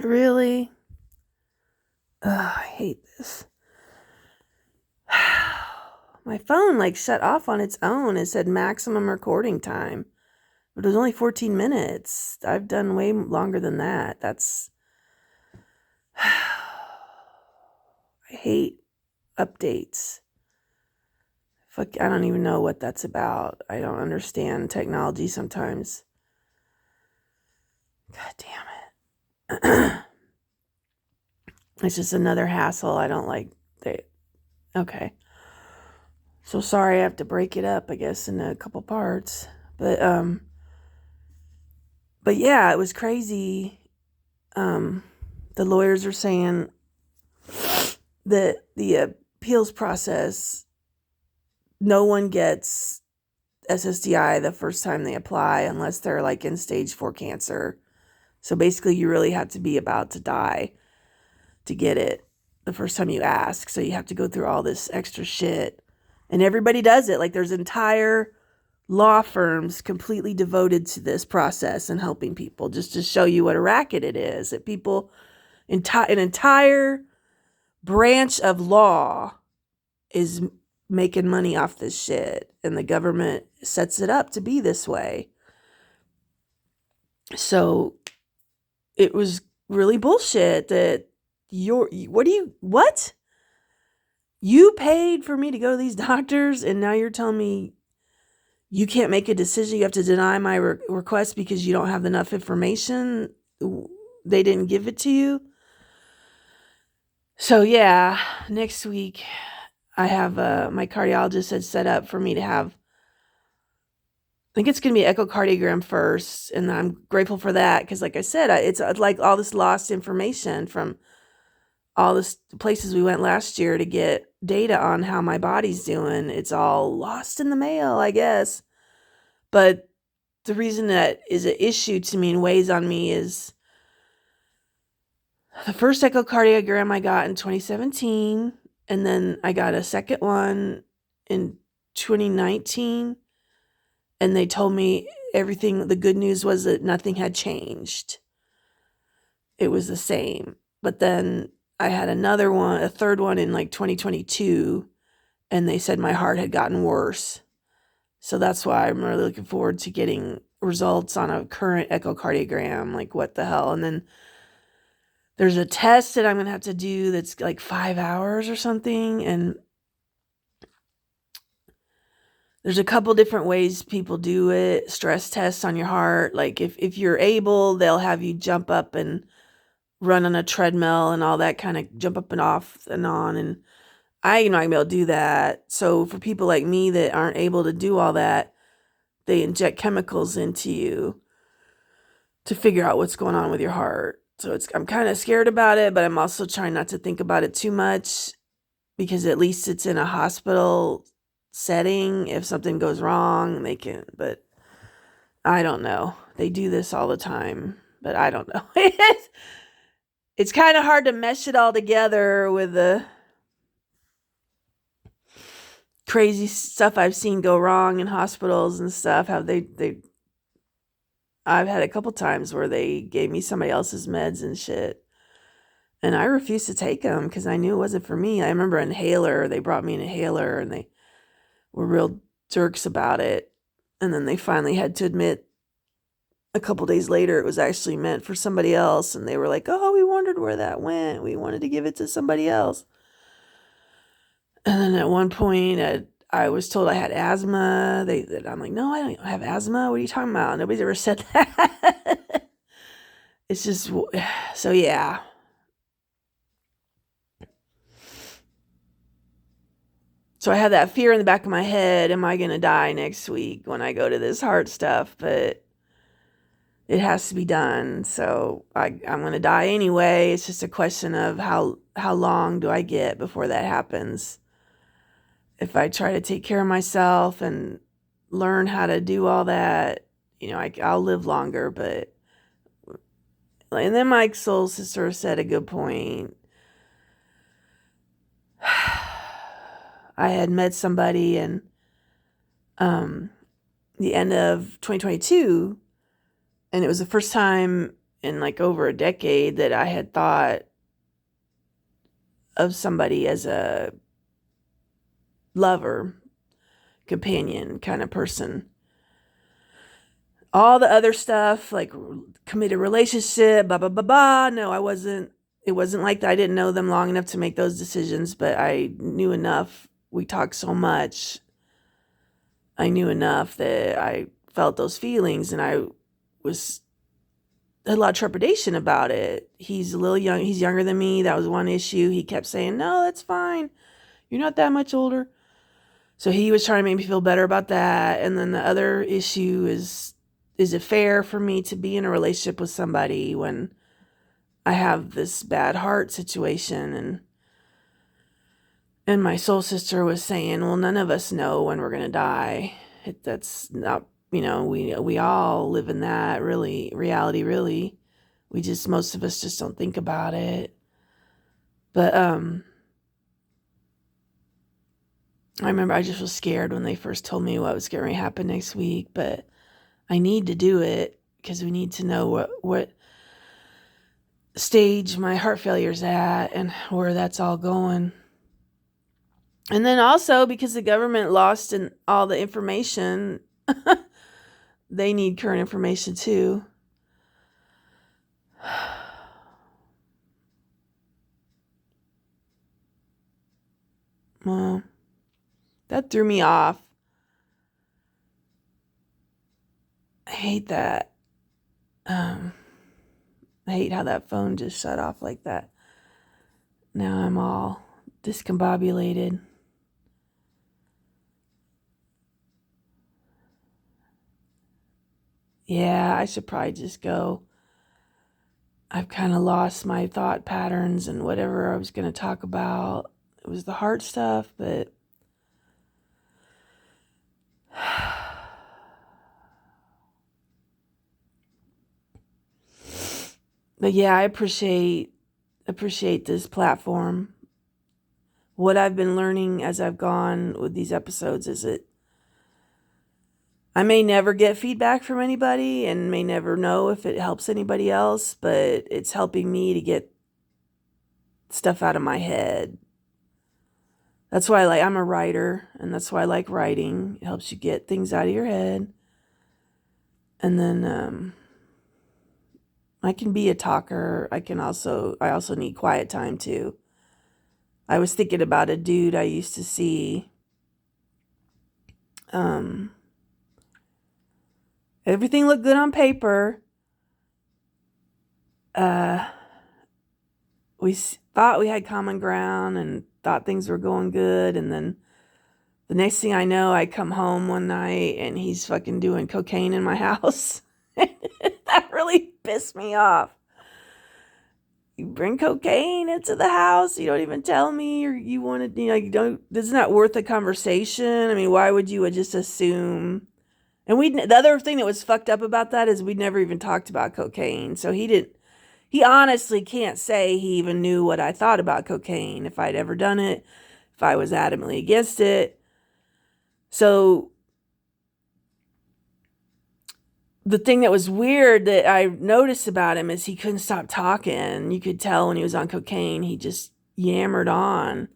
Really? Ugh, I hate this. My phone like shut off on its own. It said maximum recording time, but it was only 14 minutes. I've done way longer than that. That's I hate updates. Fuck, I don't even know what that's about. I don't understand technology sometimes. God damn it. It's just another hassle. I don't like. Okay. So sorry I have to break it up, I guess, in a couple parts. But yeah, it was crazy. The lawyers are saying that the appeals process, no one gets SSDI the first time they apply unless they're like in stage 4 cancer. So basically, you really have to be about to die to get it the first time you ask. So you have to go through all this extra shit. And everybody does it. Like there's entire law firms completely devoted to this process and helping people, just to show you what a racket it is. That people, an entire branch of law is making money off this shit. And the government sets it up to be this way. So it was really bullshit that what? You paid for me to go to these doctors and now you're telling me you can't make a decision. You have to deny my request because you don't have enough information. They didn't give it to you. So yeah, next week I have my cardiologist had set up for me to have, I think it's going to be echocardiogram first. And I'm grateful for that because like I said, it's like all this lost information from all the places we went last year to get data on how my body's doing. It's all lost in the mail, I guess. But the reason that is an issue to me and weighs on me is the first echocardiogram I got in 2017, and then I got a second one in 2019, and they told me everything, the good news was that nothing had changed. It was the same. But then I had another one, a third one in like 2022, and they said my heart had gotten worse. So that's why I'm really looking forward to getting results on a current echocardiogram. Like, what the hell? And then there's a test that I'm going to have to do that's like 5 hours or something. And there's a couple different ways people do it. Stress tests on your heart. Like if you're able, they'll have you jump up and run on a treadmill and all that kind of jump up and off and on. And I'm not going to be able to do that. So for people like me that aren't able to do all that, they inject chemicals into you to figure out what's going on with your heart. So I'm kind of scared about it, but I'm also trying not to think about it too much because at least it's in a hospital setting. If something goes wrong, but I don't know. They do this all the time, but I don't know. It's kind of hard to mesh it all together with the crazy stuff I've seen go wrong in hospitals and stuff. How I've had a couple times where they gave me somebody else's meds and shit. And I refused to take them because I knew it wasn't for me. I remember inhaler, they brought me an inhaler and they were real jerks about it. And then they finally had to admit a couple days later it was actually meant for somebody else. And they were like, oh, we wondered where that went. We wanted to give it to somebody else. And then at one point, I was told I had asthma. I'm like, no, I don't have asthma. What are you talking about? Nobody's ever said that. It's just, so yeah. So I had that fear in the back of my head. Am I going to die next week when I go to this heart stuff? But it has to be done. So I'm going to die anyway. It's just a question of how long do I get before that happens. If I try to take care of myself and learn how to do all that, I'll live longer. But, and then my soul sister said a good point. I had met somebody in the end of 2022, and it was the first time in like over a decade that I had thought of somebody as a lover, companion kind of person. All the other stuff, like committed relationship, blah, blah, blah, blah. No, I wasn't. It wasn't like that. I didn't know them long enough to make those decisions, but I knew enough. We talked so much. I knew enough that I felt those feelings, and I had a lot of trepidation about it. He's a little young. He's younger than me. That was one issue. He kept saying, no, that's fine. You're not that much older. So he was trying to make me feel better about that. And then the other issue is it fair for me to be in a relationship with somebody when I have this bad heart situation? And my soul sister was saying, well, none of us know when we're going to die. That's not, we all live in that reality, really. Most of us just don't think about it. But, I remember I just was scared when they first told me what was going to happen next week, but I need to do it because we need to know what stage my heart failure's at and where that's all going. And then also because the government lost in all the information, they need current information too. Well, that threw me off. I hate that. I hate how that phone just shut off like that. Now I'm all discombobulated. Yeah, I should probably just go. I've kind of lost my thought patterns and whatever I was going to talk about. It was the heart stuff, but yeah, I appreciate this platform. What I've been learning as I've gone with these episodes is that I may never get feedback from anybody and may never know if it helps anybody else, but it's helping me to get stuff out of my head. That's why I'm a writer, and that's why I like writing. It helps you get things out of your head. And then I can be a talker. I also need quiet time too. I was thinking about a dude I used to see. Everything looked good on paper. We thought we had common ground and thought things were going good. And then the next thing I know, I come home one night and he's fucking doing cocaine in my house. That really pissed me off. You bring cocaine into the house, you don't even tell me, or you want to, isn't that worth a conversation? I mean, why would you just assume? And the other thing that was fucked up about that is we'd never even talked about cocaine. So he honestly can't say he even knew what I thought about cocaine, if I'd ever done it, if I was adamantly against it. So the thing that was weird that I noticed about him is he couldn't stop talking. You could tell when he was on cocaine, he just yammered on.